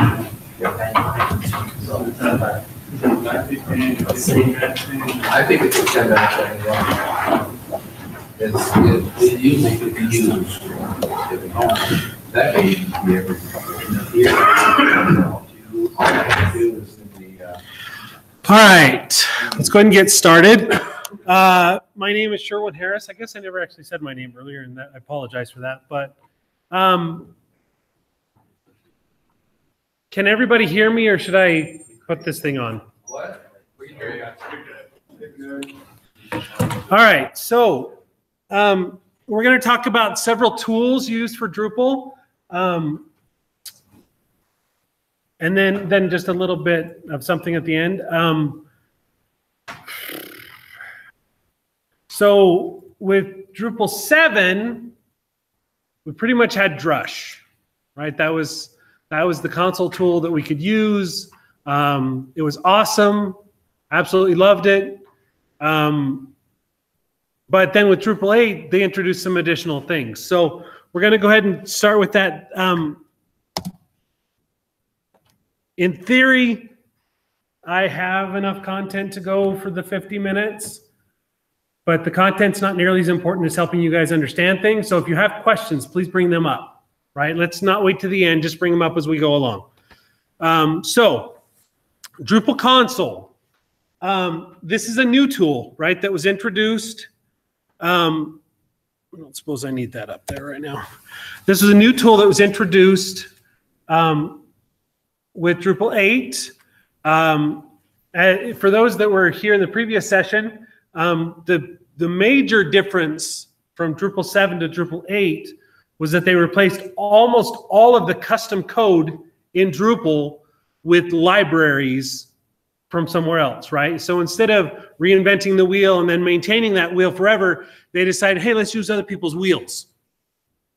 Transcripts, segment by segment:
I think it's a 10-minute thing. It usually could be used. That may be every All right, let's go ahead and get started. My name is Sherwin Harris. I guess I never actually said my name earlier, and I apologize for that. But can everybody hear me, or should I put this thing on? What? We can hear you. All right, so we're going to talk about several tools used for Drupal, and then just a little bit of something at the end. So with Drupal 7, we pretty much had Drush, right? That was the console tool that we could use. It was awesome, absolutely loved it. But then with Drupal 8, they introduced some additional things. So we're going to go ahead and start with that. In theory, I have enough content to go for the 50 minutes, but the content's not nearly as important as helping you guys understand things. So if you have questions, please bring them up, right? Let's not wait to the end, just bring them up as we go along. So DrupalConsole. This is a new tool, right, that was introduced. I don't suppose I need that up there right now. This is a new tool that was introduced with Drupal 8. For those that were here in the previous session, the major difference from Drupal 7 to Drupal 8 was that they replaced almost all of the custom code in Drupal with libraries from somewhere else, right? So instead of reinventing the wheel and then maintaining that wheel forever, they decided, hey, let's use other people's wheels,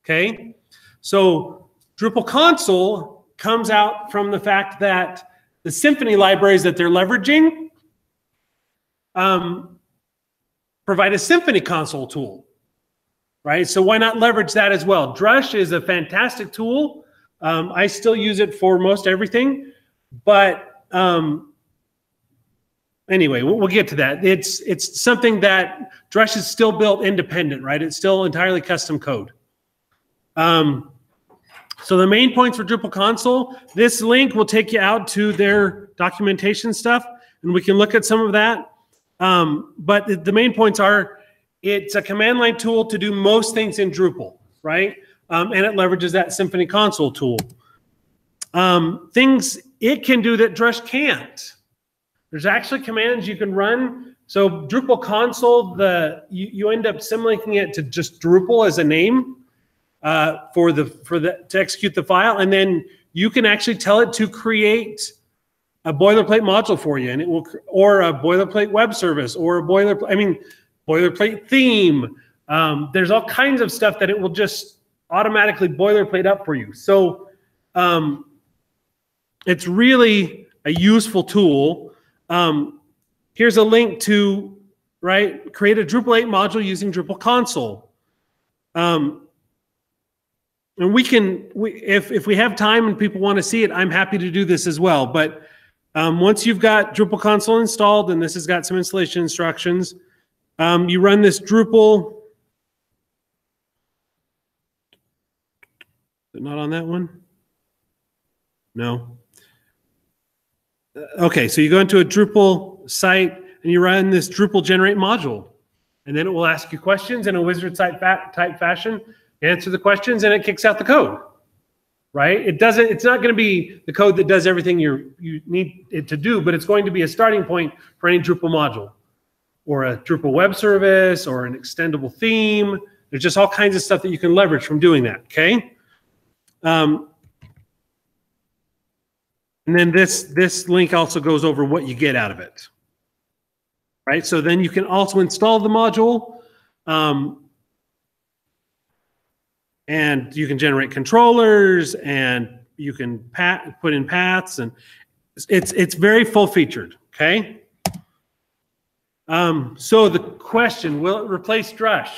okay? So DrupalConsole comes out from the fact that the Symfony libraries that they're leveraging provide a Symfony console tool, right? So why not leverage that as well? Drush is a fantastic tool. I still use it for most everything, but anyway, we'll get to that. It's something that Drush is still built independent, right? It's still entirely custom code. So the main points for DrupalConsole, this link will take you out to their documentation stuff, and we can look at some of that. But the main points are, it's a command line tool to do most things in Drupal, right? And it leverages that Symfony console tool. Things it can do that Drush can't. There's actually commands you can run. So DrupalConsole, you end up symlinking it to just Drupal as a name to execute the file, and then you can actually tell it to create a boilerplate module for you, and it will, or a boilerplate web service, or a boilerplate theme. There's all kinds of stuff that it will just automatically boilerplate up for you. So it's really a useful tool. Here's a link to, create a Drupal 8 module using DrupalConsole. And if we have time and people want to see it, I'm happy to do this as well. But once you've got DrupalConsole installed, and this has got some installation instructions, you run this Drupal. Is it not on that one? No. Okay, so you go into a Drupal site and you run this Drupal generate module, and then it will ask you questions in a wizard type fashion, answer the questions, and it kicks out the code, right? It's not going to be the code that does everything you need it to do, but it's going to be a starting point for any Drupal module, or a Drupal web service, or an extendable theme. There's just all kinds of stuff that you can leverage from doing that, okay? And then this link also goes over what you get out of it, right? So then you can also install the module, and you can generate controllers, and you can put in paths, and it's very full-featured, okay? So the question, will it replace Drush?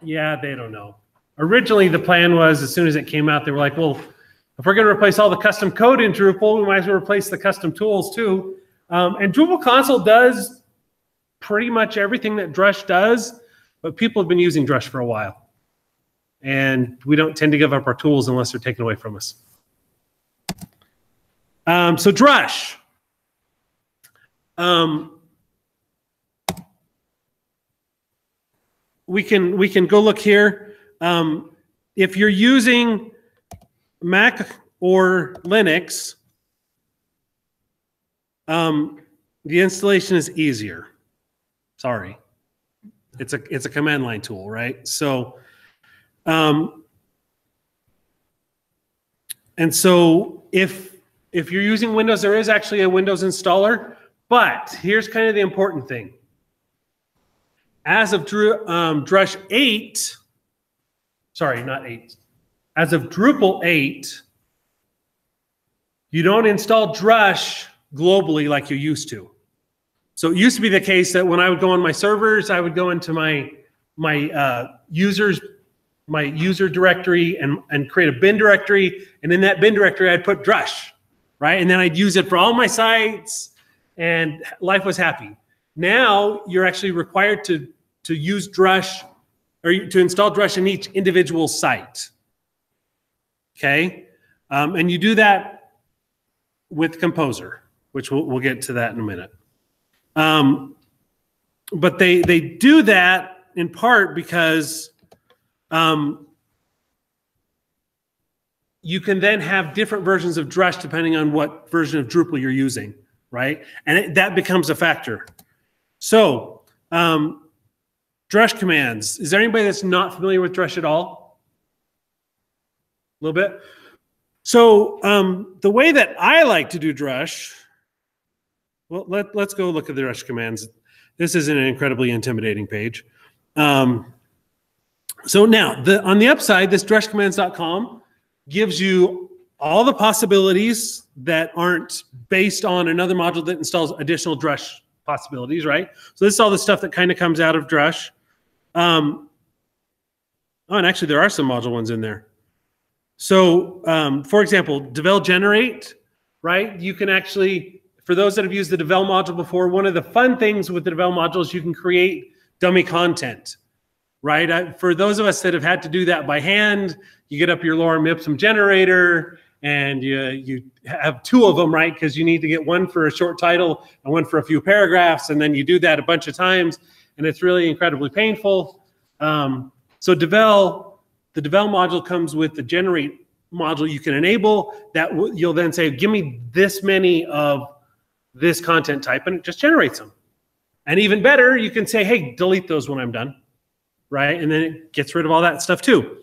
Yeah, they don't know. Originally, the plan was, as soon as it came out, they were like, well, If we're going to replace all the custom code in Drupal, we might as well replace the custom tools too. And DrupalConsole does pretty much everything that Drush does, but people have been using Drush for a while. And we don't tend to give up our tools unless they're taken away from us. So Drush. We can go look here. If you're using Mac or Linux, the installation is easier. Sorry, it's a command line tool, right? So, and so if you're using Windows, there is actually a Windows installer. But here's kind of the important thing. As of Drush 8, sorry, not 8. As of Drupal 8, you don't install Drush globally like you used to. So it used to be the case that when I would go on my servers, I would go into my user directory and create a bin directory, and in that bin directory I'd put Drush, right? And then I'd use it for all my sites, and life was happy. Now you're actually required to use Drush, or to install Drush in each individual site. Okay, and you do that with Composer, which we'll get to that in a minute. But they do that in part because you can then have different versions of Drush depending on what version of Drupal you're using, right? And that becomes a factor. So Drush commands. Is there anybody that's not familiar with Drush at all? A little bit. So the way that I like to do Drush, well, let's go look at the Drush commands. This is an incredibly intimidating page. So now, on the upside, this drushcommands.com gives you all the possibilities that aren't based on another module that installs additional Drush possibilities, right? So this is all the stuff that kind of comes out of Drush. Oh, and actually, there are some module ones in there. So, for example, Devel Generate, right? You can actually, for those that have used the Devel module before, one of the fun things with the Devel module is you can create dummy content, right? For those of us that have had to do that by hand, you get up your lorem ipsum generator, and you have two of them, right? Because you need to get one for a short title and one for a few paragraphs, and then you do that a bunch of times, and it's really incredibly painful. So the Devel module comes with the generate module you can enable that you'll then say, give me this many of this content type, and it just generates them. And even better, you can say, hey, delete those when I'm done, right? And then it gets rid of all that stuff too.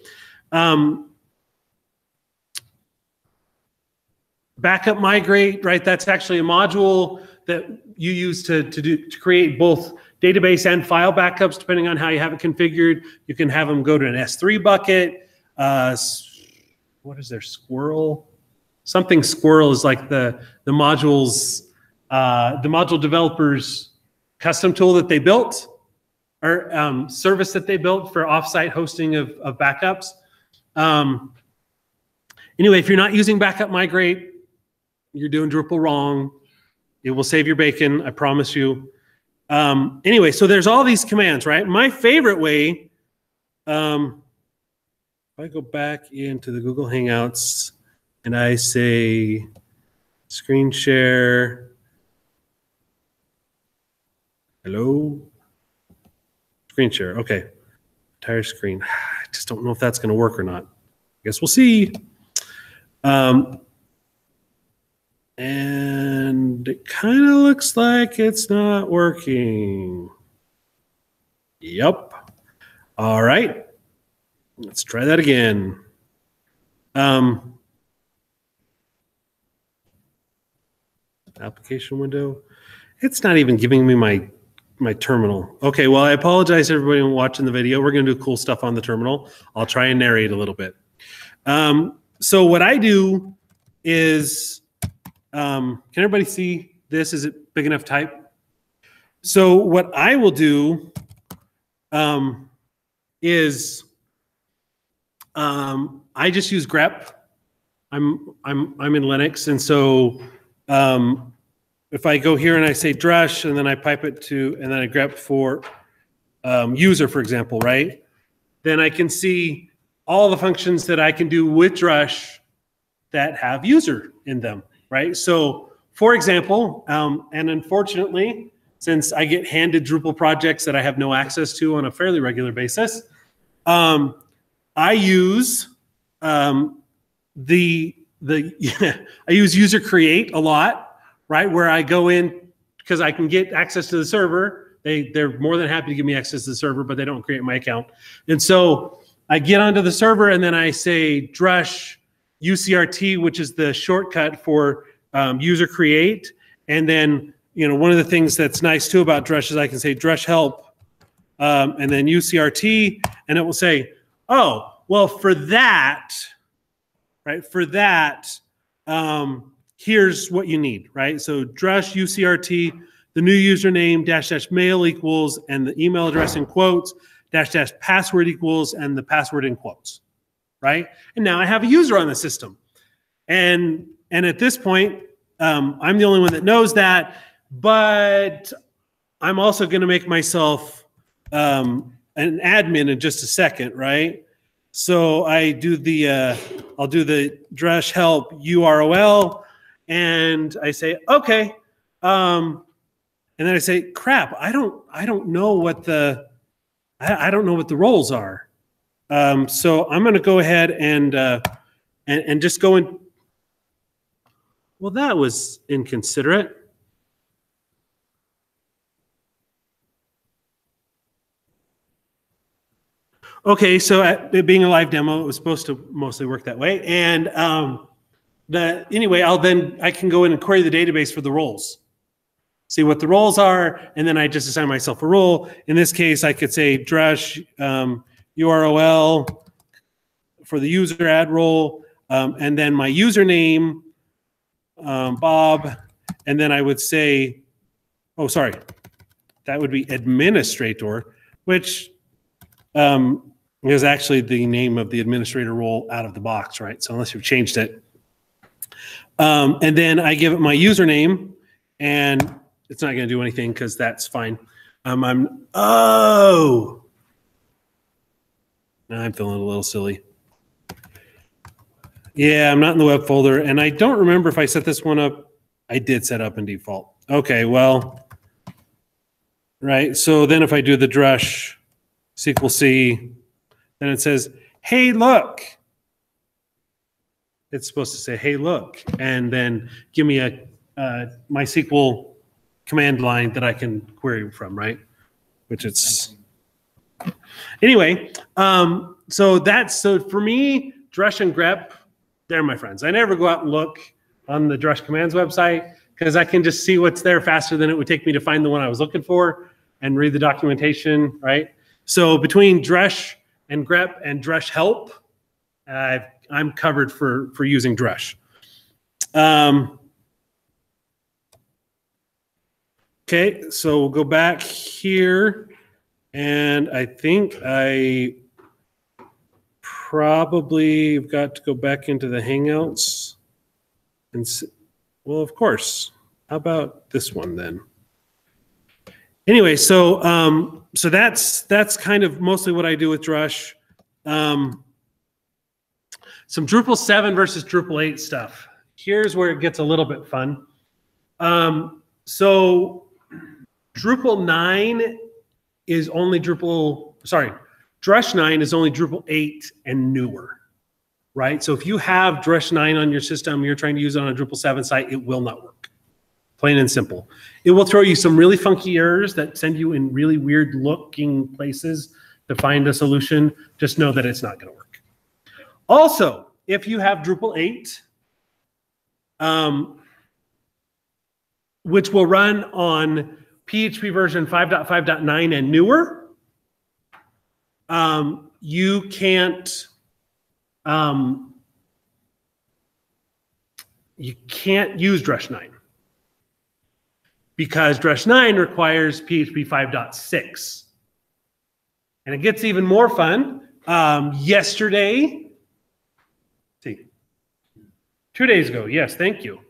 Backup migrate, right? That's actually a module that you use to create both database and file backups, depending on how you have it configured. You can have them go to an S3 bucket. What is there? Squirrel? Something Squirrel is like the module developers custom tool that they built, or service that they built for offsite hosting of backups. Anyway, if you're not using backup migrate, you're doing Drupal wrong. It will save your bacon, I promise you. Anyway, so there's all these commands, right? My favorite way, if I go back into the Google Hangouts and I say screen share, hello? Screen share, okay. Entire screen. I just don't know if that's gonna work or not. I guess we'll see. And it kind of looks like it's not working. Yep. All right. Let's try that again. Application window. It's not even giving me my terminal. Okay, well, I apologize to everybody watching the video. We're going to do cool stuff on the terminal. I'll try and narrate a little bit. So what I do is, can everybody see this? Is it big enough type? So what I will do is I just use grep. I'm in Linux, and so if I go here and I say Drush, and then I pipe it to, and then I grep for user, for example, right? Then I can see all the functions that I can do with Drush that have user in them, right? So, for example, and unfortunately, since I get handed Drupal projects that I have no access to on a fairly regular basis, I use I use user create a lot, right? Where I go in because I can get access to the server. They're more than happy to give me access to the server, but they don't create my account. And so I get onto the server and then I say Drush UCRT, which is the shortcut for user create. And then, you know, one of the things that's nice too about Drush is I can say Drush help and then UCRT, and it will say, oh, well, for that, right? For that, here's what you need, right? So Drush UCRT, the new username -- mail equals, and the email address in quotes -- password equals, and the password in quotes, right? And now I have a user on the system, and at this point, I'm the only one that knows that, but I'm also going to make myself an admin in just a second, right? So I do I'll do the Drush help URL, and I say okay, and then I say crap. I don't know what the roles are. So I'm going to go ahead and just go in. Well, that was inconsiderate. Okay, so it being a live demo, it was supposed to mostly work that way. And anyway, I can go in and query the database for the roles, see what the roles are, and then I just assign myself a role. In this case, I could say Drush URL for the user add role, and then my username, Bob, and then I would say, oh, sorry, that would be administrator, which is actually the name of the administrator role out of the box, right? So unless you've changed it. And then I give it my username, and it's not going to do anything because that's fine. Oh! Now I'm feeling a little silly. Yeah, I'm not in the web folder, and I don't remember if I set this one up. I did set up in default. Okay, well, right. So then if I do the Drush SQL C, then it says, hey, look. It's supposed to say, hey, look, and then give me a MySQL command line that I can query from, right? Which it's anyway. So for me, Drush and grep, they're my friends. I never go out and look on the Drush commands website because I can just see what's there faster than it would take me to find the one I was looking for and read the documentation, right? So between Drush and grep and Drush help, I'm covered for using Drush. Okay, so we'll go back here, and I think I probably have got to go back into the Hangouts and well, of course. How about this one then? Anyway, so that's kind of mostly what I do with Drush. Some Drupal 7 versus Drupal 8 drush Here's where it gets a little bit fun. So Drupal 9 is only Drush 9 is only Drupal 8 and newer, right? So if you have Drush 9 on your system, you're trying to use it on a Drupal 7 site, it will not work. Plain and simple. It will throw you some really funky errors that send you in really weird looking places to find a solution. Just know that it's not going to work. Also, if you have Drupal 8, which will run on PHP version 5.5.9 and newer, you can't use Drush 9 because Drush 9 requires PHP 5.6. And it gets even more fun. Yesterday, 2 days ago. Yes, thank you.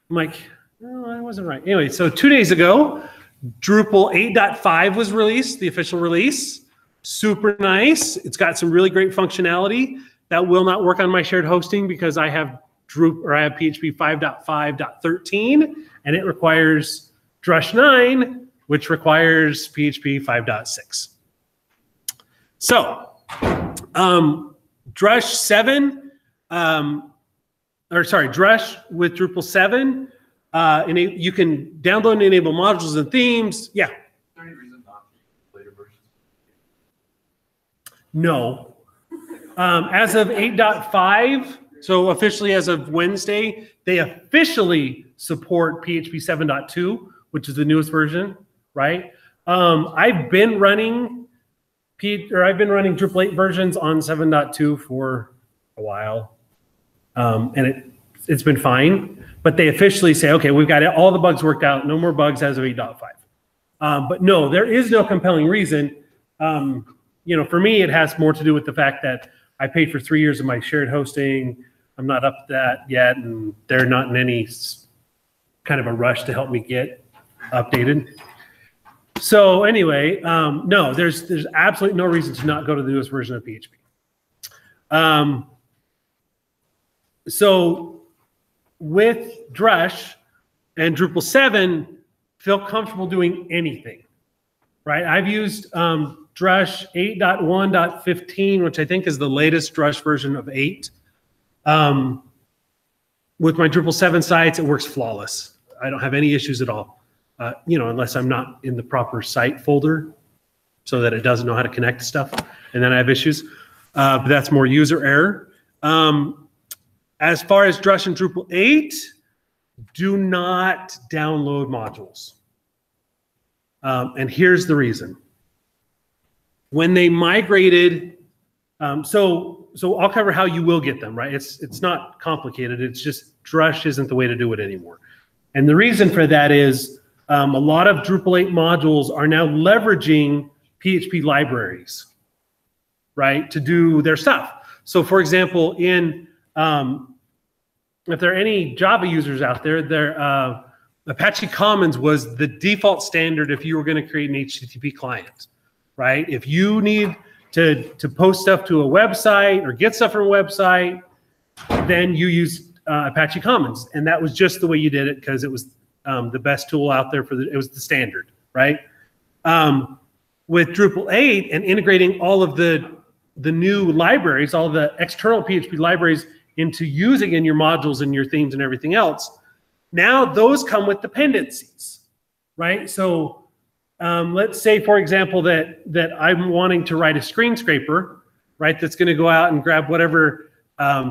I'm like, no, I wasn't right. Anyway, so 2 days ago, Drupal 8.5 was released, the official release. Super nice. It's got some really great functionality that will not work on my shared hosting because I have PHP 5.5.13 and it requires Drush 9, which requires PHP 5.6. So, Drush 7, Drush with Drupal 7, you can download and enable modules and themes. Yeah. Any reason not to later versions? No. As of 8.5, so officially as of Wednesday, they officially support PHP 7.2, which is the newest version, right? I've been running Drupal 8 versions on 7.2 for a while, and it's been fine. But they officially say, okay, we've got all the bugs worked out, no more bugs as of 8.5. But no, there is no compelling reason. For me, it has more to do with the fact that I paid for 3 years of my shared hosting. I'm not up to that yet, and they're not in any kind of a rush to help me get updated. So anyway, no, there's absolutely no reason to not go to the newest version of PHP. So with Drush and Drupal 7, feel comfortable doing anything, right? I've used Drush 8.1.15, which I think is the latest Drush version of 8. With my Drupal 7 sites, it works flawless. I don't have any issues at all, unless I'm not in the proper site folder so that it doesn't know how to connect to stuff, and then I have issues. But that's more user error. As far as Drush and Drupal 8, do not download modules. And here's the reason. When they migrated, so I'll cover how you will get them, right? It's not complicated. It's just Drush isn't the way to do it anymore. And the reason for that is a lot of Drupal 8 modules are now leveraging PHP libraries, right, to do their stuff. So for example, if there are any Java users out there, Apache Commons was the default standard if you were going to create an HTTP client, right? If you need to post stuff to a website or get stuff from a website, then you use Apache Commons, and that was just the way you did it because it was the best tool out there it was the standard, right? With Drupal 8 and integrating all of the new libraries, all the external PHP libraries into using in your modules and your themes and everything else, now those come with dependencies, right? So let's say, for example, that I'm wanting to write a screen scraper, right, that's going to go out and grab whatever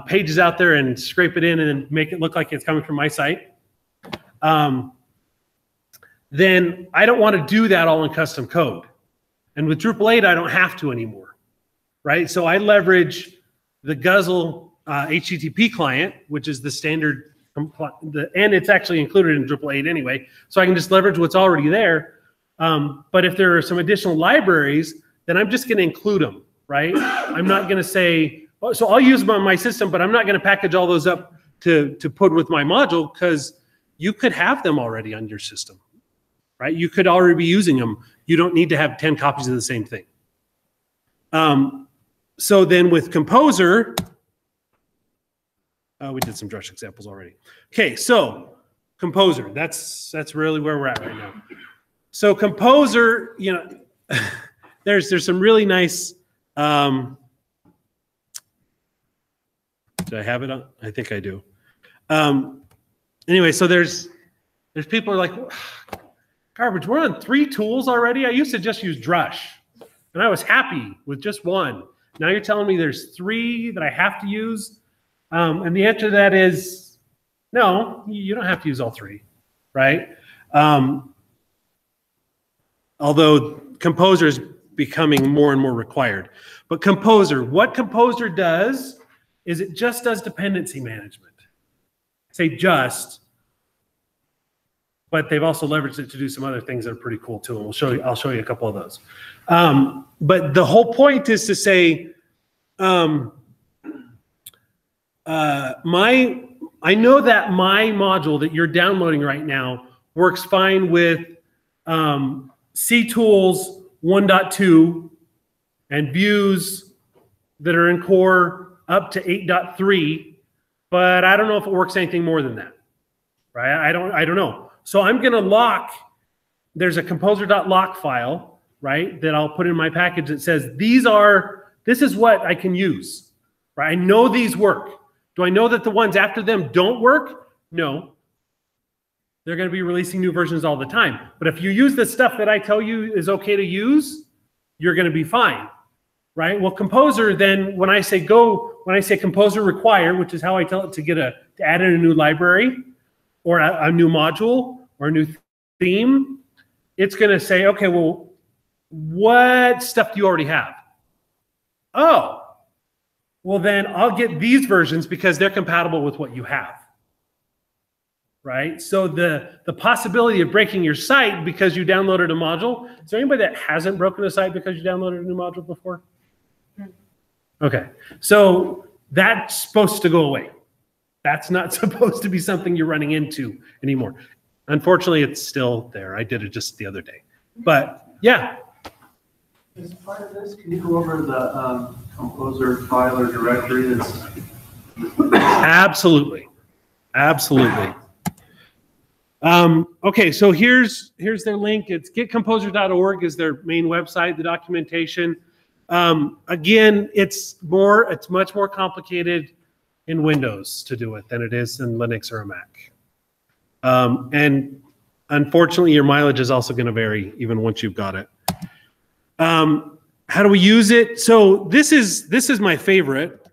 pages out there and scrape it in and make it look like it's coming from my site. Then I don't want to do that all in custom code. And with Drupal 8, I don't have to anymore, right? So I leverage the Guzzle HTTP client, which is the standard, and it's actually included in Drupal 8 anyway, so I can just leverage what's already there. But if there are some additional libraries, then I'm just going to include them, right? I'm not going to say, oh, so I'll use them on my system, but I'm not going to package all those up to put with my module because you could have them already on your system, right? You could already be using them. You don't need to have 10 copies of the same thing. So then with Composer, we did some Drush examples already. Okay, so Composer, that's really where we're at right now. So Composer, there's some really nice. Do I have it on? I think I do. Anyway, so there's people who are like, garbage. We're on 3 tools already. I used to just use Drush, and I was happy with just one. Now you're telling me there's 3 that I have to use. And the answer to that is no, you don't have to use all 3, right? Although Composer is becoming more and more required. But Composer, what Composer does is it just does dependency management. Say just, but they've also leveraged it to do some other things that are pretty cool too. And I'll show you a couple of those. But the whole point is to say, my I know that my module that you're downloading right now works fine with CTools 1.2 and views that are in core up to 8.3, but I don't know if it works anything more than that, right? I don't know. So I'm going to lock. There's a composer.lock file, right, that I'll put in my package that says this is what I can use, right? I know these work. Do I know that the ones after them don't work? No. They're going to be releasing new versions all the time. But if you use the stuff that I tell you is okay to use, you're going to be fine, right? Well, Composer then, when I say Composer require, which is how I tell it to add in a new library or a new module or a new theme, it's going to say, okay, well, what stuff do you already have? Oh, well, then I'll get these versions because they're compatible with what you have. Right? So the possibility of breaking your site because you downloaded a module, is there anybody that hasn't broken a site because you downloaded a new module before? Okay. So that's supposed to go away. That's not supposed to be something you're running into anymore. Unfortunately, it's still there. I did it just the other day. But yeah. As part of this, can you go over the Composer file or directory that's... Absolutely. Absolutely. Okay, so here's their link. It's getcomposer.org is their main website, the documentation. Again, it's much more complicated in Windows to do it than it is in Linux or a Mac. And unfortunately, your mileage is also going to vary even once you've got it. How do we use it? So this is my favorite.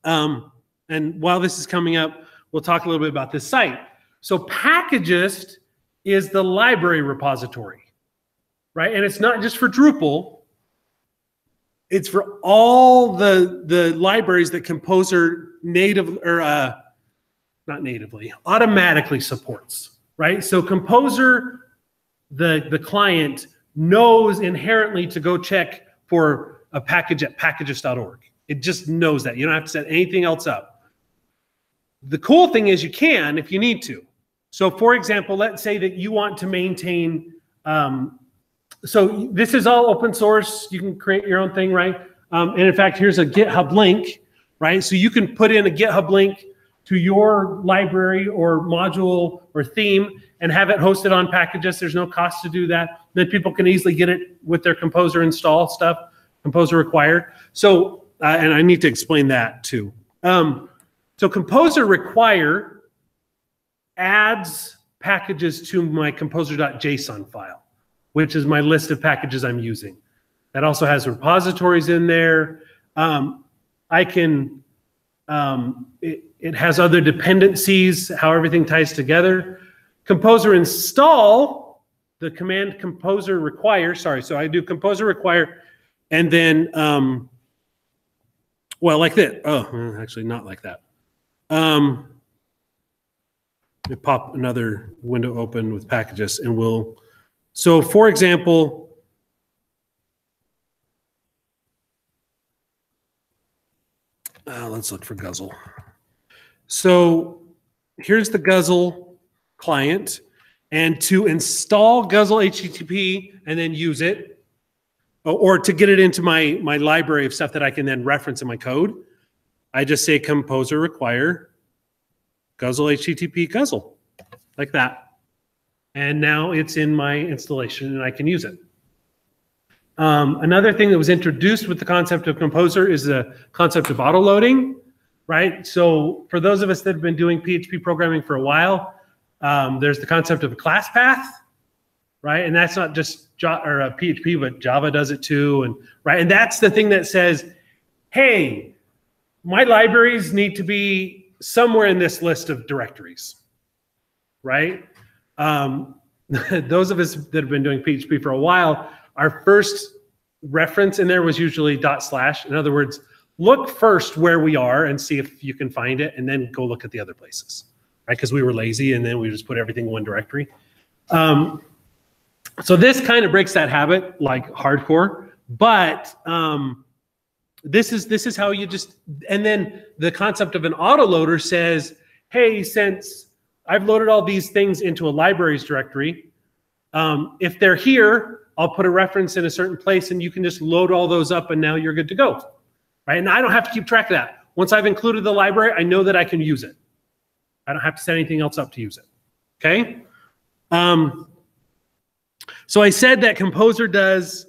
And while this is coming up, we'll talk a little bit about this site. So Packagist is the library repository, right? And it's not just for Drupal. It's for all the libraries that Composer automatically supports, right? So Composer, the client, knows inherently to go check for a package at packagist.org. It just knows that. You don't have to set anything else up. The cool thing is you can if you need to. So for example, let's say that you want to maintain, so this is all open source. You can create your own thing, right? And in fact, here's a GitHub link, right? So you can put in a GitHub link to your library or module or theme and have it hosted on Packagist. There's no cost to do that. Then people can easily get it with their Composer install stuff, Composer required. So, and I need to explain that too. So Composer require adds packages to my composer.json file, which is my list of packages I'm using. That also has repositories in there. It has other dependencies, how everything ties together. Composer install, the command Composer require, so I do Composer require, and then, well, like that. Oh, actually not like that. Let me pop another window open with packages and so for example, let's look for Guzzle. So here's the Guzzle client, and to install Guzzle HTTP and then use it, or to get it into my library of stuff that I can then reference in my code, I just say Composer require Guzzle HTTP Guzzle, like that. And now it's in my installation and I can use it. Another thing that was introduced with the concept of Composer is the concept of auto-loading, right? So for those of us that have been doing PHP programming for a while, there's the concept of a class path, right? And that's not just PHP, but Java does it too, and right? And that's the thing that says, hey, my libraries need to be somewhere in this list of directories, right? Those of us that have been doing PHP for a while, our first reference in there was usually // In other words, look first where we are and see if you can find it, and then go look at the other places, right? Because we were lazy and then we just put everything in one directory. So this kind of breaks that habit like hardcore, but this is how you just, and then the concept of an autoloader says, hey, since I've loaded all these things into a libraries directory, if they're here, I'll put a reference in a certain place and you can just load all those up and now you're good to go, right? And I don't have to keep track of that. Once I've included the library, I know that I can use it. I don't have to set anything else up to use it, okay? So I said that Composer does,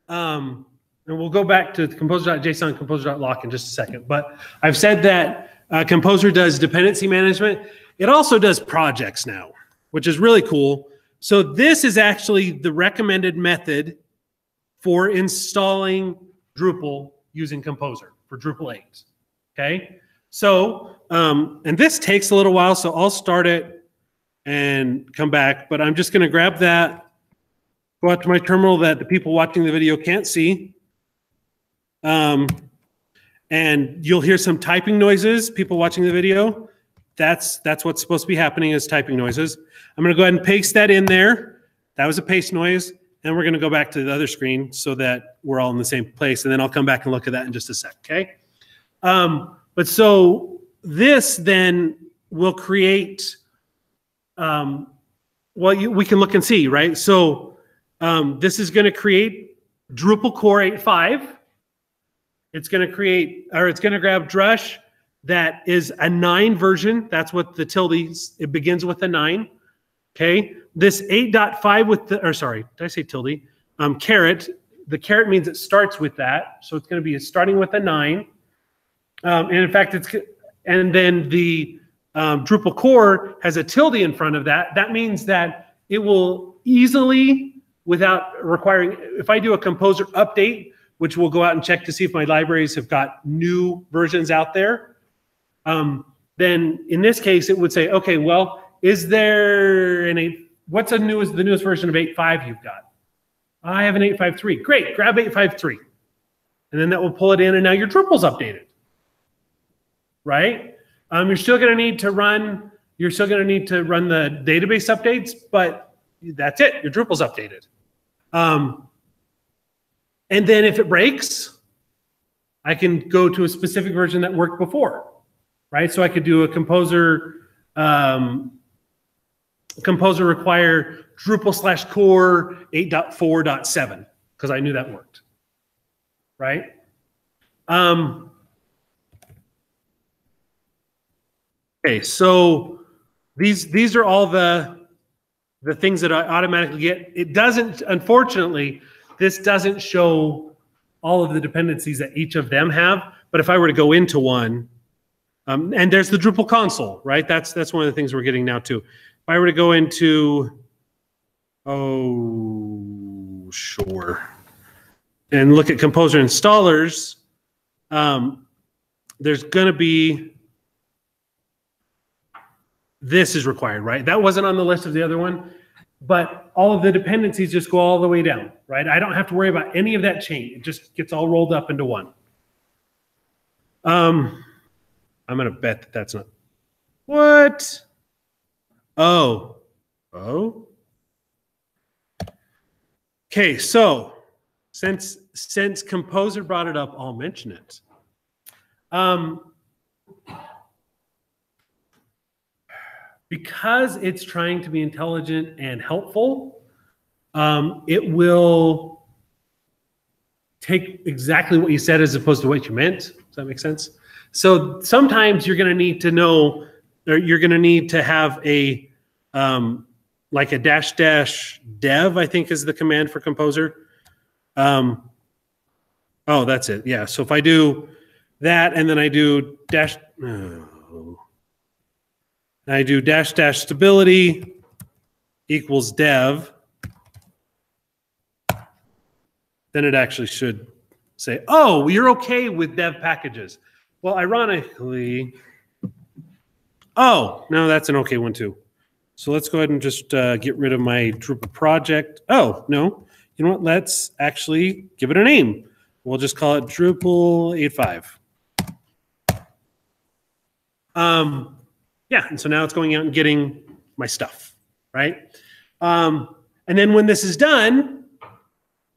and we'll go back to composer.json and composer.lock in just a second, but I've said that Composer does dependency management. It also does projects now, which is really cool. So this is actually the recommended method for installing Drupal using Composer for Drupal 8, okay? So, and this takes a little while, so I'll start it and come back, but I'm just gonna grab that, go out to my terminal that the people watching the video can't see. And you'll hear some typing noises, people watching the video. That's what's supposed to be happening is typing noises. I'm gonna go ahead and paste that in there. That was a paste noise. And we're gonna go back to the other screen so that we're all in the same place. And then I'll come back and look at that in just a sec, okay? But so this then will create, well, we can look and see, right? So this is gonna create Drupal core 8.5. It's gonna create, or it's gonna grab Drush that is a 9 version. That's what the tilde is. It begins with a 9. Okay. This 8.5 with the, or sorry, did I say tilde? Caret. The caret means it starts with that. So it's going to be starting with a 9. And in fact, and then the Drupal core has a tilde in front of that. That means that it will easily, without requiring, if I do a Composer update, which we'll go out and check to see if my libraries have got new versions out there, then in this case, it would say, okay, well, is there what's the newest version of 8.5 you've got? I have an 8.5.3. Great, grab 8.5.3. And then that will pull it in and now your Drupal's updated, right? You're still gonna need to run the database updates, but that's it, your Drupal's updated. And then if it breaks, I can go to a specific version that worked before. Right, so I could do a Composer require Drupal/core 8.4.7 because I knew that worked. Right. Okay, so these are all the things that I automatically get. It doesn't, unfortunately, this doesn't show all of the dependencies that each of them have. But if I were to go into one. And there's the DrupalConsole, right? That's one of the things we're getting now too. If I were to go into, sure, and look at Composer installers, there's going to be, this is required, right? That wasn't on the list of the other one, but all of the dependencies just go all the way down, right? I don't have to worry about any of that chain. It just gets all rolled up into one. I'm going to bet that that's not. What? Oh. Okay, so since Composer brought it up, I'll mention it. Because it's trying to be intelligent and helpful, it will take exactly what you said as opposed to what you meant. Does that make sense? So sometimes you're going to need to know, or you're going to need to have a, like a --dev, I think is the command for Composer. Oh, that's it. Yeah. So if I do that and then I do --stability equals dev, then it actually should say, oh, you're okay with dev packages. Well, ironically, oh, no, that's an okay one too. So let's go ahead and just get rid of my Drupal project. Oh, no, you know what? Let's actually give it a name. We'll just call it Drupal 8.5. Yeah, and so now it's going out and getting my stuff, right? And then when this is done,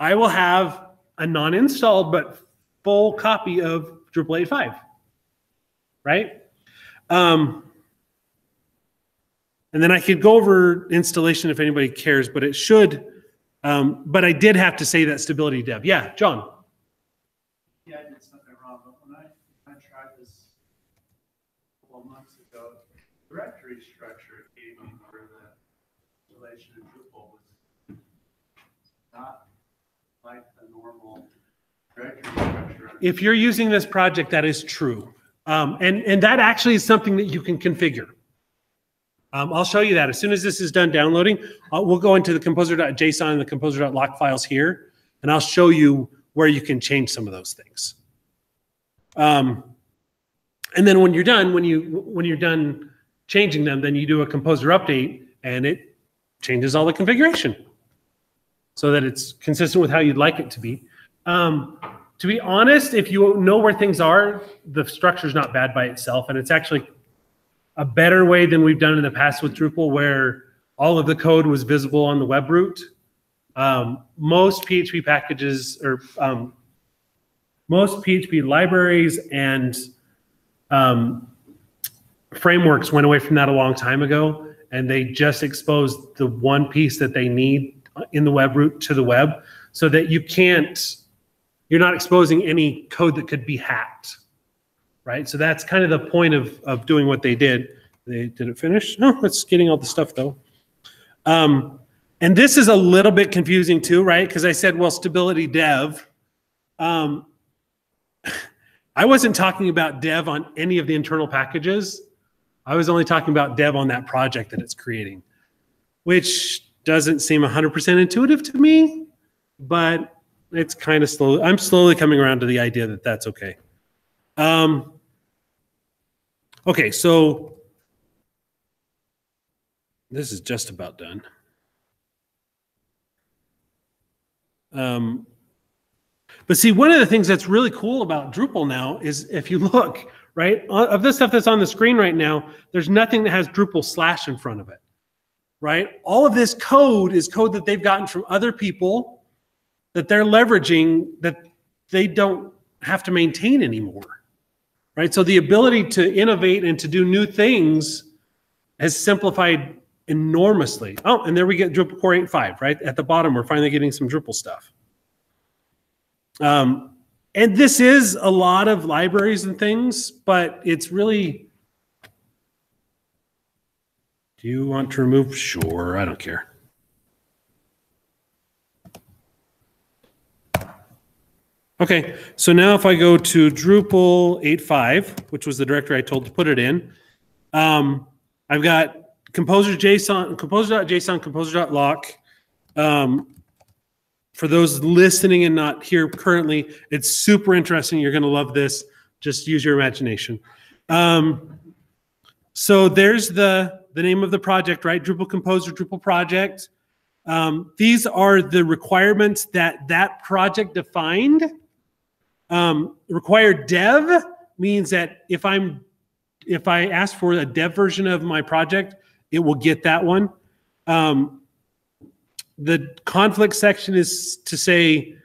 I will have a non-installed but full copy of Drupal 8.5. Right? And then I could go over installation if anybody cares, but it should, but I did have to say that stability dev. Yeah, John. Yeah, I did something wrong, but when I tried this a couple of months ago, the directory structure it gave me for the installation of Drupal was not like the normal directory structure. If you're using this project, that is true. And that actually is something that you can configure. I'll show you that. As soon as this is done downloading, we'll go into the composer.json and the composer.lock files here, and I'll show you where you can change some of those things. And then when you're done, when you're done changing them, then you do a composer update, and it changes all the configuration so that it's consistent with how you'd like it to be. To be honest, if you know where things are, the structure's not bad by itself, and it's actually a better way than we've done in the past with Drupal, where all of the code was visible on the web root. Most PHP packages or most PHP libraries and frameworks went away from that a long time ago, and they just exposed the one piece that they need in the web root to the web, so that you're not exposing any code that could be hacked. Right, so that's kind of the point of doing what they did. Did it finish? No, it's getting all the stuff though. And this is a little bit confusing too, right? Because I said, well, stability dev. I wasn't talking about dev on any of the internal packages. I was only talking about dev on that project that it's creating, which doesn't seem 100% intuitive to me, but it's kind of slow. I'm slowly coming around to the idea that that's okay. Okay, so this is just about done. But see, one of the things that's really cool about Drupal now is if you look, right, of this stuff that's on the screen right now, there's nothing that has Drupal / in front of it, right? All of this code is code that they've gotten from other people that they're leveraging that they don't have to maintain anymore. Right, so the ability to innovate and to do new things has simplified enormously. Oh, and there we get Drupal core 8.5, right? At the bottom, we're finally getting some Drupal stuff. And this is a lot of libraries and things, but it's really... Do you want to remove? Sure, I don't care. Okay, so now if I go to Drupal 8.5, which was the directory I told to put it in, I've got composer.json, composer.lock. For those listening and not here currently, it's super interesting. You're going to love this. Just use your imagination. So there's the name of the project, right? Drupal Composer, Drupal project. These are the requirements that project defined. Required dev means that if I ask for a dev version of my project, it will get that one. The conflict section is to say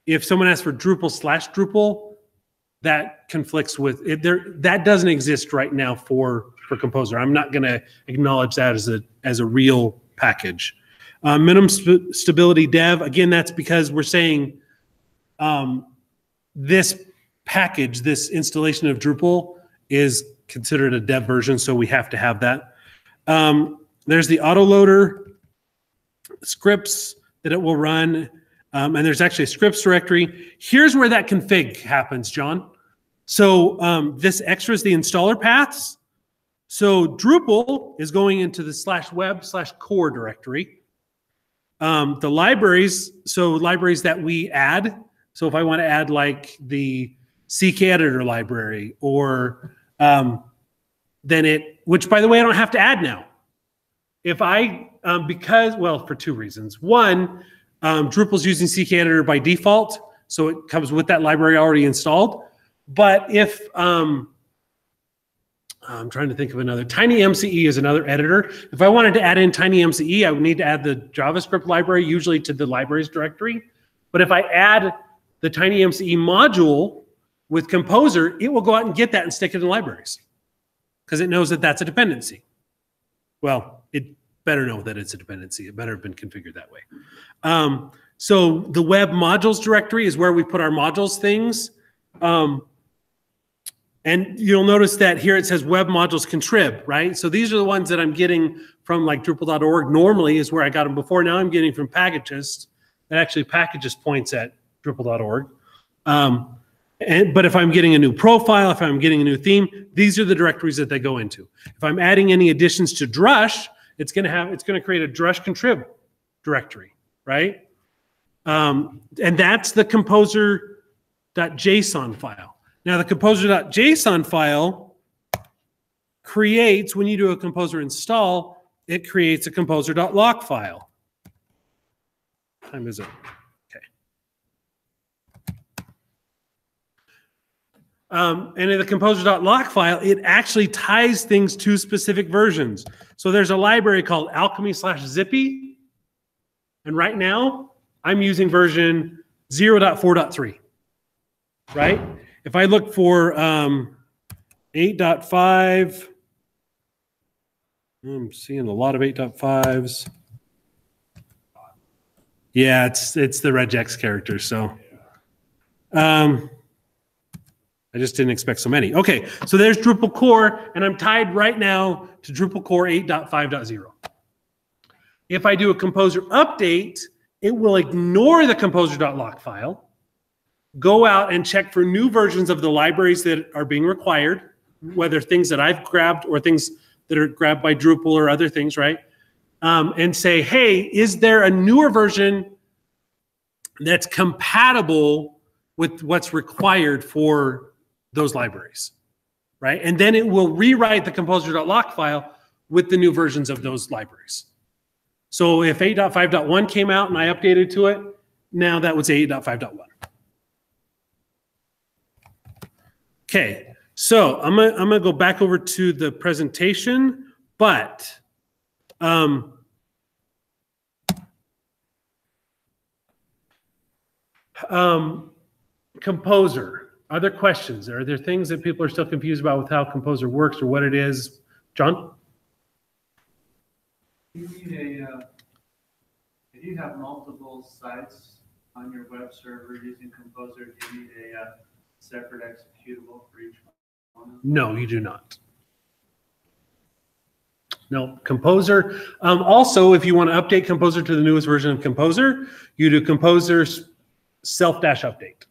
if someone asks for Drupal / Drupal, that conflicts with it. That doesn't exist right now for Composer. I'm not going to acknowledge that as a real package. Minimum stability dev, again, that's because we're saying this package, this installation of Drupal is considered a dev version, so we have to have that. There's the autoloader scripts that it will run, and there's actually a scripts directory. Here's where that config happens, John. So this extra is the installer paths. So Drupal is going into the /web/core directory. The libraries, so libraries that we add. So if I want to add like the CK editor library or which by the way, I don't have to add now. If I, for two reasons. One, Drupal's using CK editor by default, so it comes with that library already installed. But if, I'm trying to think of another, TinyMCE is another editor. If I wanted to add in TinyMCE, I would need to add the JavaScript library, usually to the libraries directory. But if I add the TinyMCE module with Composer, it will go out and get that and stick it in libraries because it knows that that's a dependency. Well, it better know that it's a dependency. It better have been configured that way. So the web modules directory is where we put our modules things. And you'll notice that here it says web modules contrib, right? So these are the ones that I'm getting from like Drupal.org. Normally is where I got them before. Now I'm getting from Packagist. That actually Packagist points at Drupal.org. But if I'm getting a new profile, if I'm getting a new theme, these are the directories that they go into. If I'm adding any additions to Drush, it's going to create a Drush contrib directory, right? And that's the composer.json file. Now the composer.json file creates, when you do a composer install, it creates a composer.lock file. What time is it? And in the composer.lock file, it actually ties things to specific versions. So there's a library called alchemy/zippy. And right now, I'm using version 0.4.3, right? If I look for 8.5, I'm seeing a lot of 8.5s. Yeah, it's the regex character, so. I just didn't expect so many. Okay, so there's Drupal core, and I'm tied right now to Drupal core 8.5.0. If I do a composer update, it will ignore the composer.lock file, go out and check for new versions of the libraries that are being required, whether things that I've grabbed or things that are grabbed by Drupal or other things, right? And say, hey, is there a newer version that's compatible with what's required for those libraries, right? And then it will rewrite the composer.lock file with the new versions of those libraries. So if 8.5.1 came out and I updated to it, now that would say 8.5.1. Okay, so I'm gonna go back over to the presentation, but Composer. Other questions? Are there things that people are still confused about with how Composer works or what it is? John? You need if you have multiple sites on your web server using Composer, do you need a separate executable for each one? No, you do not. No, Composer. Also, if you want to update Composer to the newest version of Composer, you do Composer's self-update.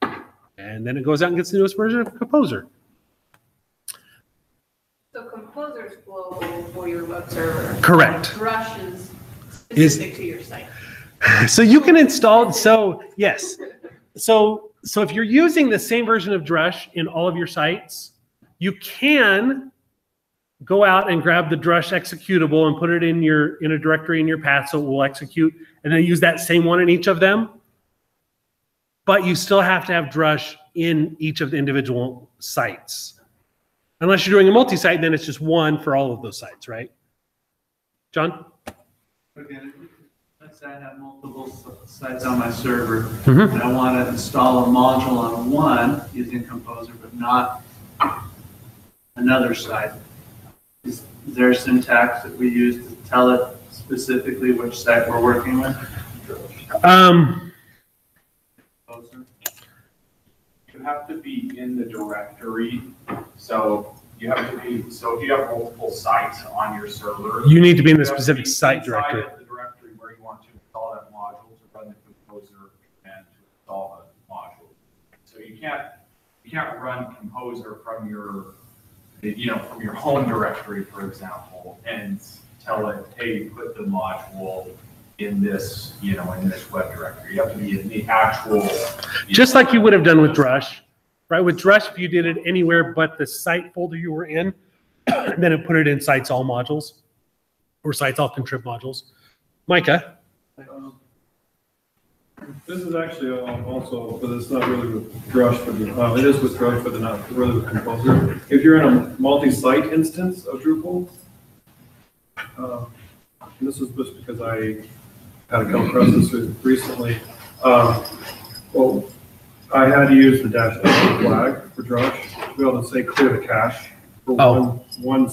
And then it goes out and gets the newest version of Composer. So Composer is global for your web server. Correct. Drush is specific to your site. So you can install, so yes. So if you're using the same version of Drush in all of your sites, you can go out and grab the Drush executable and put it in a directory in your path so it will execute, and then use that same one in each of them. But you still have to have Drush in each of the individual sites. Unless you're doing a multi-site, then it's just one for all of those sites, right? John? Okay, let's say I have multiple sites on my server, Mm-hmm. and I want to install a module on one using Composer, but not another site. Is there a syntax that we use to tell it specifically which site we're working with? You have to be in the directory, so you have to be. So if you have multiple sites on your server, You need to be in the specific site directory. Inside of the directory where you want to install that module to run the Composer and to install the module. So you can't run Composer from your from your home directory, for example, and tell it, hey, put the module in this, in this web directory. You have to be in the actual. Just like you would have done with Drush, right? With Drush, if you did it anywhere but the site folder you were in, then it put it in sites all modules or sites all contrib modules. Micah? This is actually also, but it's not really with Drush, but it is with Drush, but not really with Composer. If you're in a multi-site instance of Drupal, this is just because I had to come across this recently. I had to use the -L flag for Drush to be able to say clear the cache for one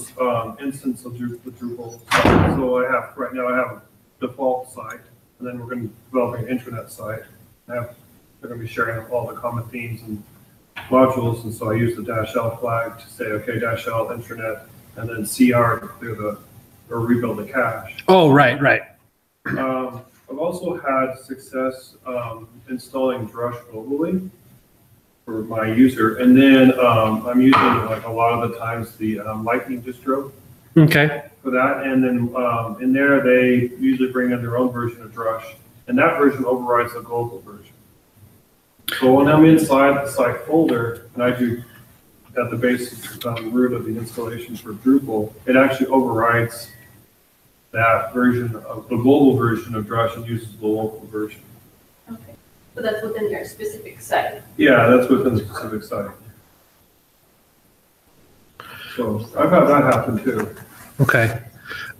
instance of the Drupal site. So right now I have a default site, and then we're going to be developing an intranet site. They're going to be sharing all the common themes and modules, and so I use the -L flag to say, okay, -L intranet, and then CR to clear or rebuild the cache. Oh, right. I've also had success installing Drush globally for my user, and then I'm using like a lot of the times the Lightning distro Okay. for that, and then in there they usually bring in their own version of Drush, and that version overrides the global version. So when I'm inside the site folder and I do at the basic root of the installation for Drupal, it actually overrides that version of the global version of Drush and uses the local version. Okay, so that's within your specific site. Yeah, that's within the specific site. So I've had that happen too. Okay.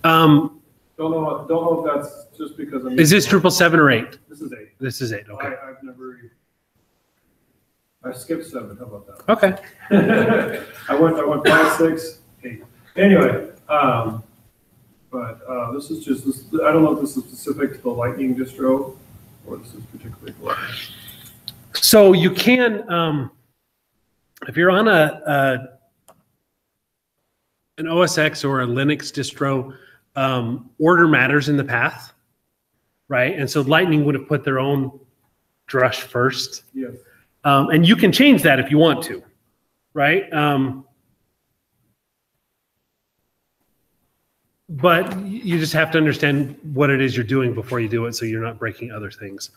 Don't know if that's just because I'm. Is this Drupal 7 or 8? This is 8. This is 8. Okay. I skipped 7. How about that? Okay. I went 5, 6, 8. Anyway, but this is just this. I don't know if this is specific to the Lightning distro or this is particularly for Lightning. So you can, if you're on an OS X or a Linux distro, order matters in the path, right? And so Lightning would have put their own Drush first. Yes. And you can change that if you want to, right? But you just have to understand what it is you're doing before you do it so you're not breaking other things.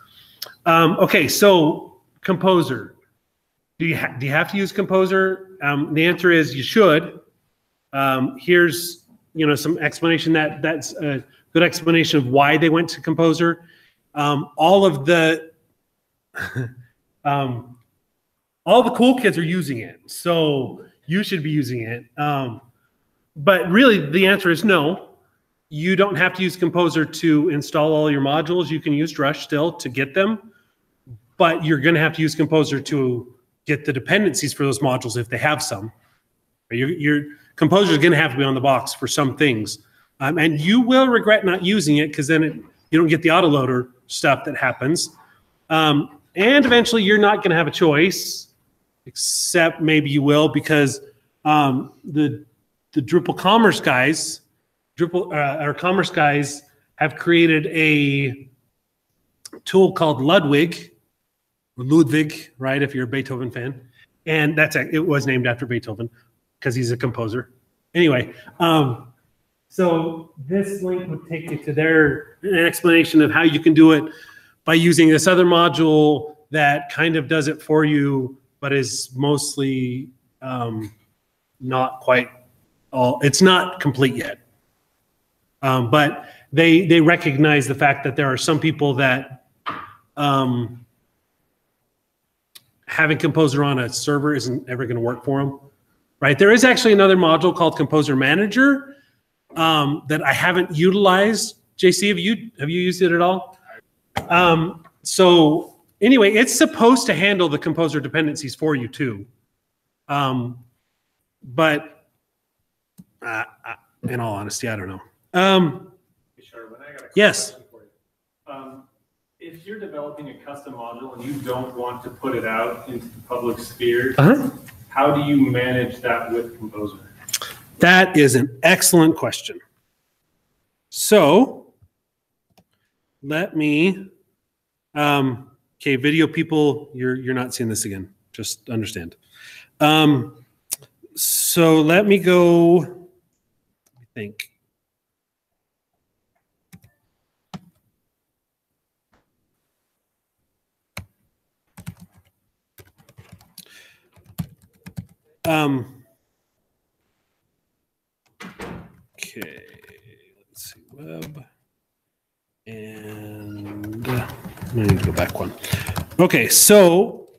Okay, so Composer. Do you have to use Composer? The answer is you should. Here's some explanation that's a good explanation of why they went to Composer. All the cool kids are using it, so you should be using it. But really, the answer is no. You don't have to use Composer to install all your modules. You can use Drush still to get them, but you're going to have to use Composer to get the dependencies for those modules if they have some. Your Composer is going to have to be on the box for some things, and you will regret not using it because then you don't get the autoloader stuff that happens. And eventually, you're not going to have a choice, except maybe you will, because the Drupal Commerce guys, Commerce guys, have created a tool called Ludwig, right? If you're a Beethoven fan, and it was named after Beethoven because he's a composer. Anyway, so this link would take you to an explanation of how you can do it by using this other module that kind of does it for you, but is mostly not quite all. It's not complete yet. But they recognize the fact that there are some people that having Composer on a server isn't ever going to work for them, right? There is actually another module called Composer Manager that I haven't utilized. JC, have you used it at all? So anyway, it's supposed to handle the Composer dependencies for you too. But in all honesty, I don't know. Sure, I got a yes. question for you. If you're developing a custom module and you don't want to put it out into the public sphere, how do you manage that with Composer? That is an excellent question. So let me, okay, video people, you're not seeing this again. Just understand. So let me go, let me think. Okay, let's see, web, and I need to go back one. Okay, so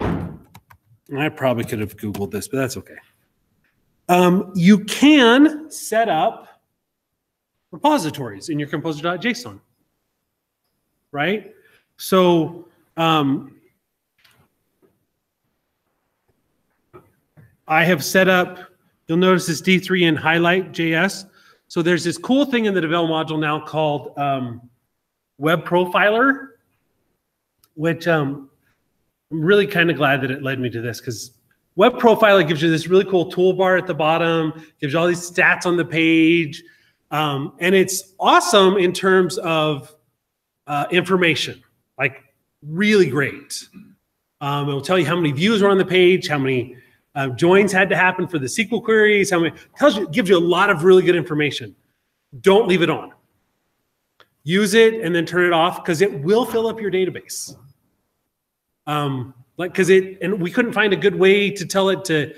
I probably could have Googled this, but that's okay. You can set up repositories in your composer.json, right? So I have set up you'll notice this D3 in highlight JS. So there's this cool thing in the develop module now called Web Profiler, which I'm really kind of glad that it led me to this, because Web Profiler gives you this really cool toolbar at the bottom, gives you all these stats on the page, and it's awesome in terms of information, like really great. It will tell you how many views were on the page, how many joins had to happen for the SQL queries, how many, gives you a lot of really good information. Don't leave it on. Use it and then turn it off, because it will fill up your database. And we couldn't find a good way to tell it to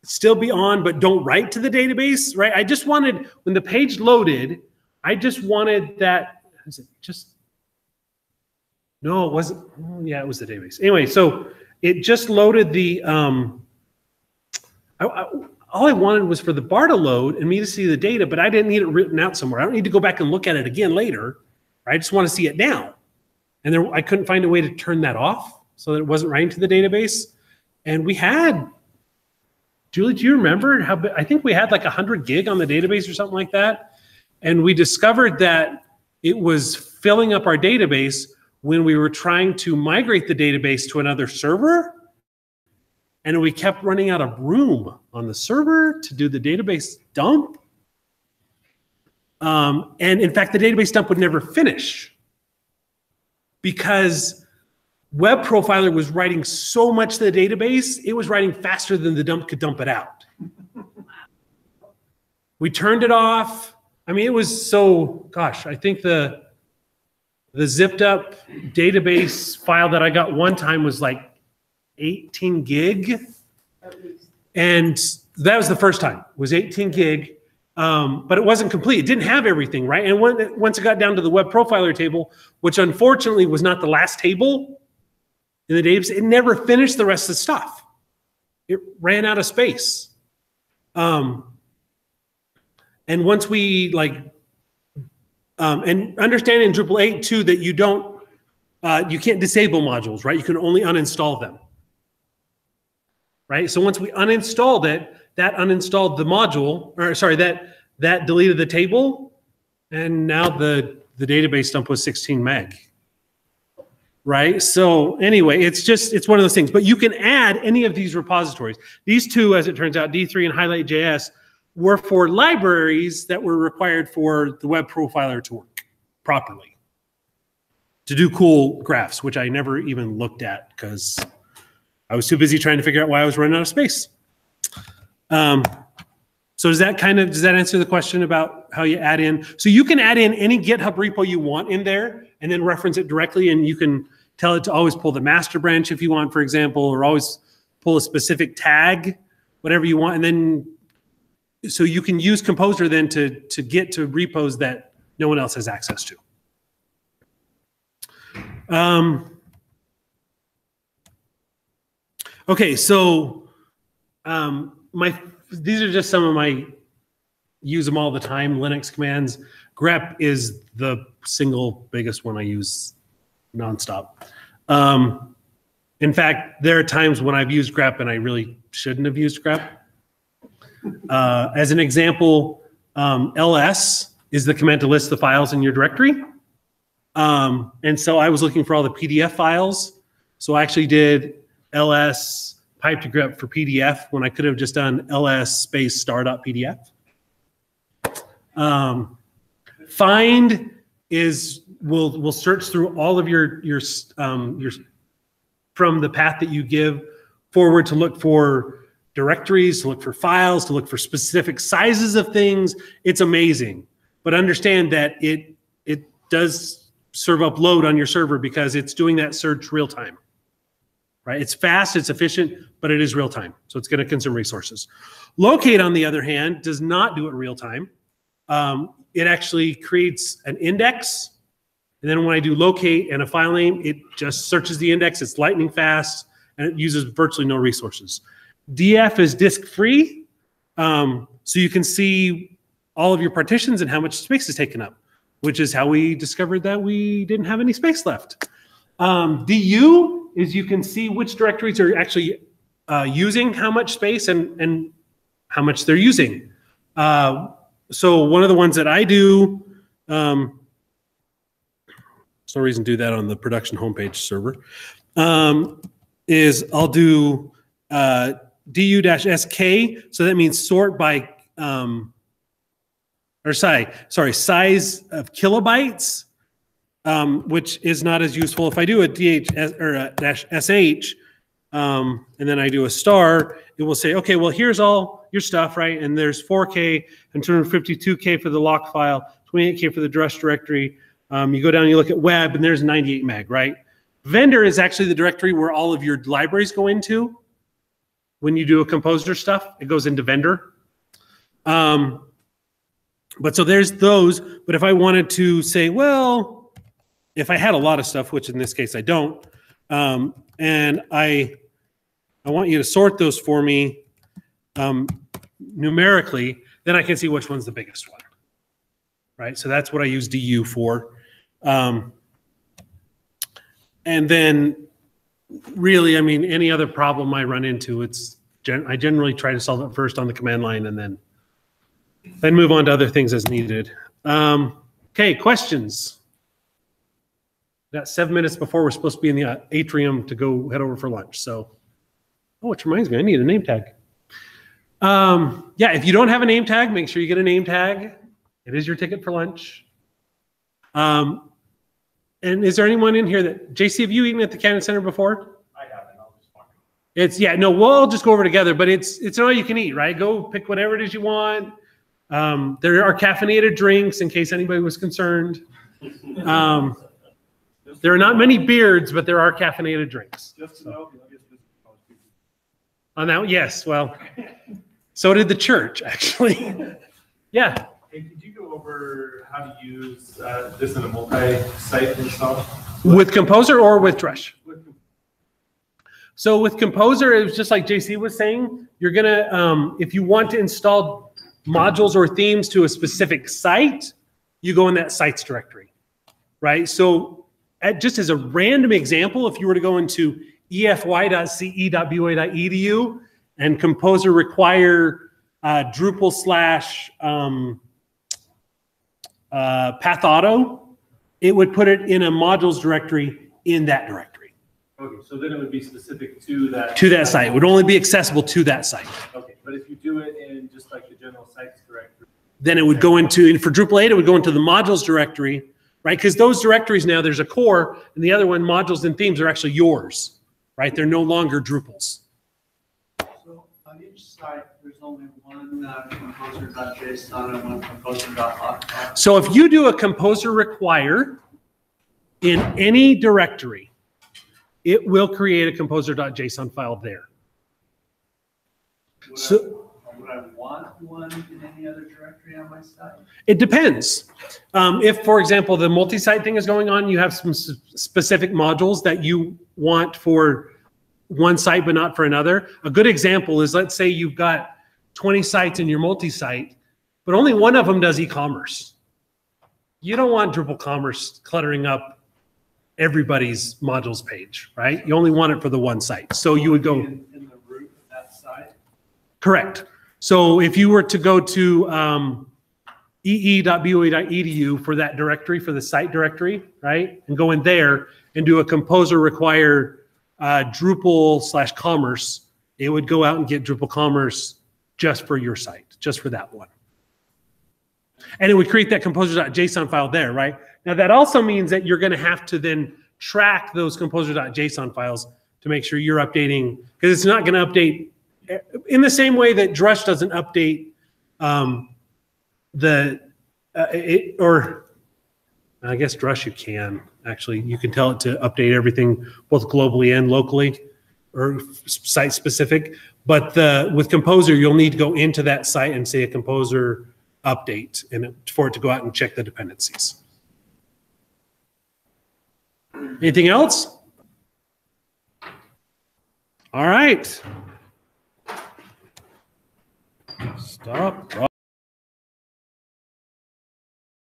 still be on, but don't write to the database, right? I just wanted, when the page loaded, I just wanted that, is it just, no, it wasn't, oh, yeah, it was the database. Anyway, so it just loaded the, all I wanted was for the bar to load and me to see the data, but I didn't need it written out somewhere. I don't need to go back and look at it again later. I just want to see it now. And there, I couldn't find a way to turn that off so that it wasn't writing to the database. And we had, Julie, do you remember how, I think we had like 100 gig on the database or something like that. And we discovered that it was filling up our database when we were trying to migrate the database to another server. And we kept running out of room on the server to do the database dump. And in fact, the database dump would never finish because Web Profiler was writing so much to the database, it was writing faster than the dump could dump it out. We turned it off. I mean, it was so, gosh, I think the zipped up database file that I got one time was like 18 gig. And that was the first time, was 18 gig. But it wasn't complete. It didn't have everything, right? And once it got down to the Web Profiler table, which unfortunately was not the last table in the database, it never finished the rest of the stuff. It ran out of space. And once we and understand in Drupal 8 too that you don't, you can't disable modules, right? You can only uninstall them, right? So once we uninstalled it, that uninstalled the module, or sorry, that deleted the table, and now the database dump was 16 meg, right? So anyway, it's one of those things. But you can add any of these repositories. These two, as it turns out, D3 and Highlight.js, were for libraries that were required for the Web Profiler to work properly, to do cool graphs, which I never even looked at because I was too busy trying to figure out why I was running out of space. So does that answer the question about how you add in? So you can add in any GitHub repo you want in there and then reference it directly, and you can tell it to always pull the master branch if you want, for example, or always pull a specific tag, whatever you want. And then, so you can use Composer then to get to repos that no one else has access to. Okay, so these are just some of my use them all the time Linux commands. grep is the single biggest one I use nonstop. In fact, there are times when I've used grep and I really shouldn't have used grep. As an example, ls is the command to list the files in your directory. And so I was looking for all the PDF files. So I actually did ls pipe to grep for PDF when I could have just done ls space star.pdf. Find is will search through all of your from the path that you give forward to look for directories, to look for files, to look for specific sizes of things. It's amazing. But understand that it does serve up load on your server because it's doing that search real time. Right? It's fast, it's efficient, but it is real time. So it's going to consume resources. Locate, on the other hand, does not do it real time. It actually creates an index. And then when I do locate and a file name, it just searches the index. It's lightning fast, and it uses virtually no resources. df is disk free. So you can see all of your partitions and how much space is taken up, which is how we discovered that we didn't have any space left. du is you can see which directories are actually using how much space, and how much they're using. So one of the ones that I do, there's no reason to do that on the production homepage server, is I'll do du-sk, so that means sort by, size of kilobytes, which is not as useful. If I do a DHS or a -sh, and then I do a star, it will say, okay, well, here's all your stuff, right? And there's 4K and 252K for the lock file, 28K for the Drush directory. You go down and you look at web, and there's 98 meg, right? Vendor is actually the directory where all of your libraries go into. When you do a composer stuff, it goes into vendor. But so there's those. But if I wanted to say, well, if I had a lot of stuff, which in this case I don't, and I want you to sort those for me numerically, then I can see which one's the biggest one, right? So that's what I use DU for. And then really, I mean, any other problem I run into, I generally try to solve it first on the command line and then move on to other things as needed. Okay, questions? Got 7 minutes before we're supposed to be in the atrium to go head over for lunch. So, oh, which reminds me, I need a name tag. Yeah, if you don't have a name tag, make sure you get a name tag. It is your ticket for lunch. And is there anyone in here that, JC, have you eaten at the Cannon Center before? I haven't. I'll just walk. We'll just go over together, but it's all you can eat, right? Go pick whatever it is you want. There are caffeinated drinks in case anybody was concerned. There are not many beards, but there are caffeinated drinks. Just to know, On that, yes. Well, so did the church, actually. Yeah. Hey, could you go over how to use this in a multi-site install? With Composer or with Drush? So with Composer, it was just like JC was saying, you're gonna, if you want to install modules or themes to a specific site, you go in that sites directory, right? So just as a random example, if you were to go into efy.ce.bua.edu and Composer require Drupal / Path Auto, it would put it in a modules directory in that directory. Okay, so then it would be specific to that. To that site. It would only be accessible to that site. Okay, but if you do it in just like the general sites directory. Then it would go into, for Drupal 8, it would go into the modules directory, right? Because those directories now, there's a core, and the other one, modules and themes, are actually yours, right? They're no longer Drupal's. So on each site, there's only one composer.json and one composer.lock. So if you do a composer require in any directory, it will create a composer.json file there. Would I want one in any other directory on my site? It depends. If, for example, the multi-site thing is going on, you have some specific modules that you want for one site but not for another. A good example is, let's say you've got 20 sites in your multi-site, but only one of them does e-commerce. You don't want Drupal Commerce cluttering up everybody's modules page, right? You only want it for the one site. So you would go in the root of that site. Correct. So if you were to go to ee.bua.edu for that directory, for the site directory, right, and go in there and do a composer require Drupal / commerce, it would go out and get Drupal commerce just for your site, just for that one. And it would create that composer.json file there, right? Now that also means that you're going to have to then track those composer.json files to make sure you're updating, because it's not going to update in the same way that Drush doesn't update or I guess Drush you can actually. You can tell it to update everything both globally and locally or site specific. But with Composer, you'll need to go into that site and say a Composer update and for it to go out and check the dependencies. Anything else? All right. Stop.